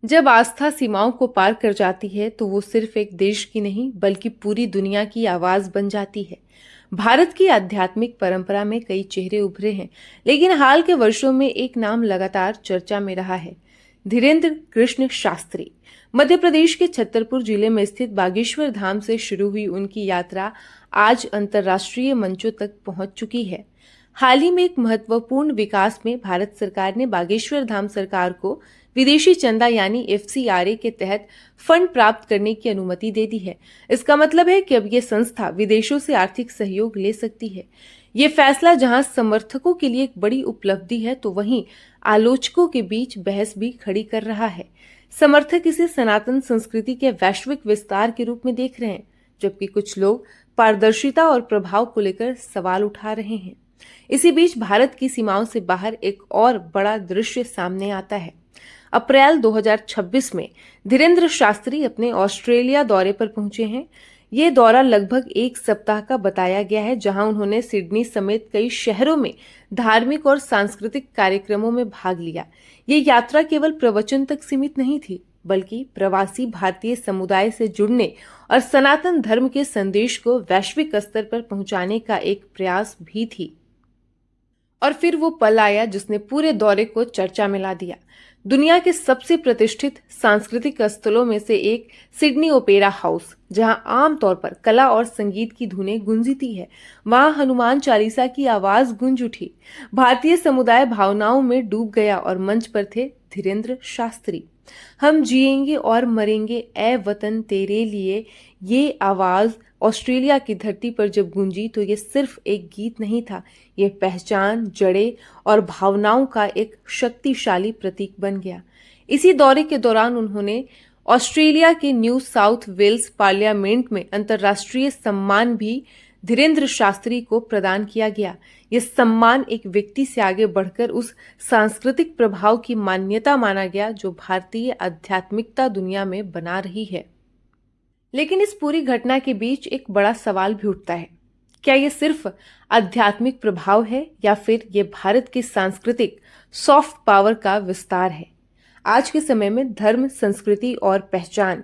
जब आस्था सीमाओं को पार कर जाती है तो वो सिर्फ एक देश की नहीं बल्कि पूरी दुनिया की आवाज बन जाती है। भारत की आध्यात्मिक परंपरा में कई चेहरे उभरे हैं, लेकिन हाल के वर्षों में एक नाम लगातार चर्चा में रहा है। धीरेन्द्र कृष्ण शास्त्री। मध्य प्रदेश के छतरपुर जिले में स्थित बागेश्वर धाम से शुरू हुई उनकी यात्रा आज अंतर्राष्ट्रीय मंचों तक पहुंच चुकी है। हाल ही में एक महत्वपूर्ण विकास में भारत सरकार ने बागेश्वर धाम सरकार को विदेशी चंदा यानी FCRA के तहत फंड प्राप्त करने की अनुमति दे दी है। इसका मतलब है कि अब ये संस्था विदेशों से आर्थिक सहयोग ले सकती है। ये फैसला जहां समर्थकों के लिए एक बड़ी उपलब्धि है, तो वहीं आलोचकों के बीच बहस भी खड़ी कर रहा है। समर्थक इसे सनातन संस्कृति के वैश्विक विस्तार के रूप में देख रहे हैं, जबकि कुछ लोग पारदर्शिता और प्रभाव को लेकर सवाल उठा रहे हैं। इसी बीच भारत की सीमाओं से बाहर एक और बड़ा दृश्य सामने आता है। अप्रैल 2026 में धीरेन्द्र शास्त्री अपने ऑस्ट्रेलिया दौरे पर पहुंचे हैं। ये दौरा लगभग एक सप्ताह का बताया गया है, जहां उन्होंने सिडनी समेत कई शहरों में धार्मिक और सांस्कृतिक कार्यक्रमों में भाग लिया। ये यात्रा केवल प्रवचन तक सीमित नहीं थी, बल्कि प्रवासी भारतीय समुदाय से जुड़ने और सनातन धर्म के संदेश को वैश्विक स्तर पर पहुंचाने का एक प्रयास भी थी। और फिर वो पल आया जिसने पूरे दौरे को चर्चा में ला दिया। दुनिया के सबसे प्रतिष्ठित सांस्कृतिक स्थलों में से एक सिडनी ओपेरा हाउस, जहां आमतौर पर कला और संगीत की धुनें गूंजती है, वहां हनुमान चालीसा की आवाज गूंज उठी। भारतीय समुदाय भावनाओं में डूब गया और मंच पर थे धीरेन्द्र शास्त्री। हम जिएंगे और मरेंगे ए वतन तेरे लिए, ये आवाज ऑस्ट्रेलिया की धरती पर जब गूंजी तो ये सिर्फ एक गीत नहीं था, ये पहचान, जड़ें और भावनाओं का एक शक्तिशाली प्रतीक बन गया। इसी दौरे के दौरान उन्होंने ऑस्ट्रेलिया के न्यू साउथ वेल्स पार्लियामेंट में अंतर्राष्ट्रीय सम्मान भी धीरेन्द्र शास्त्री को प्रदान किया गया। यह सम्मान एक व्यक्ति से आगे बढ़कर उस सांस्कृतिक प्रभाव की मान्यता माना गया जो भारतीय आध्यात्मिकता दुनिया में बना रही है। लेकिन इस पूरी घटना के बीच एक बड़ा सवाल भी उठता है, क्या ये सिर्फ आध्यात्मिक प्रभाव है या फिर ये भारत की सांस्कृतिक सॉफ्ट पावर का विस्तार है? आज के समय में धर्म, संस्कृति और पहचान,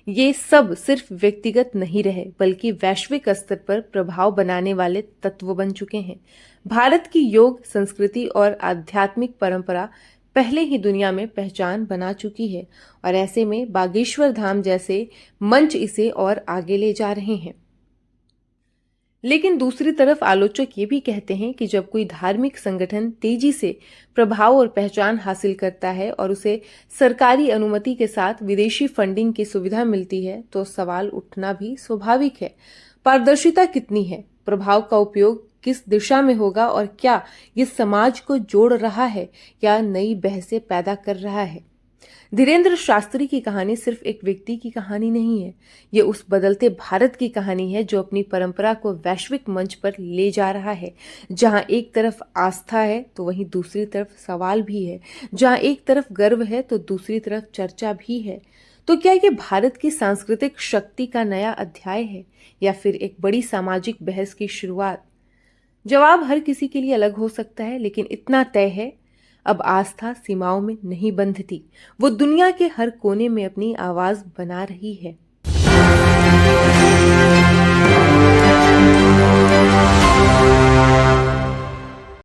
ये सब सिर्फ व्यक्तिगत नहीं रहे बल्कि वैश्विक स्तर पर प्रभाव बनाने वाले तत्व बन चुके हैं। भारत की योग, संस्कृति और आध्यात्मिक परंपरा पहले ही दुनिया में पहचान बना चुकी है और ऐसे में बागेश्वर धाम जैसे मंच इसे और आगे ले जा रहे हैं। लेकिन दूसरी तरफ आलोचक ये भी कहते हैं कि जब कोई धार्मिक संगठन तेजी से प्रभाव और पहचान हासिल करता है और उसे सरकारी अनुमति के साथ विदेशी फंडिंग की सुविधा मिलती है, तो सवाल उठना भी स्वाभाविक है। पारदर्शिता कितनी है? प्रभाव का उपयोग किस दिशा में होगा और क्या ये समाज को जोड़ रहा है या नई बहसें पैदा कर रहा है? धीरेन्द्र शास्त्री की कहानी सिर्फ एक व्यक्ति की कहानी नहीं है, ये उस बदलते भारत की कहानी है जो अपनी परंपरा को वैश्विक मंच पर ले जा रहा है। जहां एक तरफ आस्था है तो वहीं दूसरी तरफ सवाल भी है, जहां एक तरफ गर्व है तो दूसरी तरफ चर्चा भी है। तो क्या ये भारत की सांस्कृतिक शक्ति का नया अध्याय है या फिर एक बड़ी सामाजिक बहस की शुरुआत? जवाब हर किसी के लिए अलग हो सकता है, लेकिन इतना तय है, अब आस्था सीमाओं में नहीं बंधती, वो दुनिया के हर कोने में अपनी आवाज बना रही है।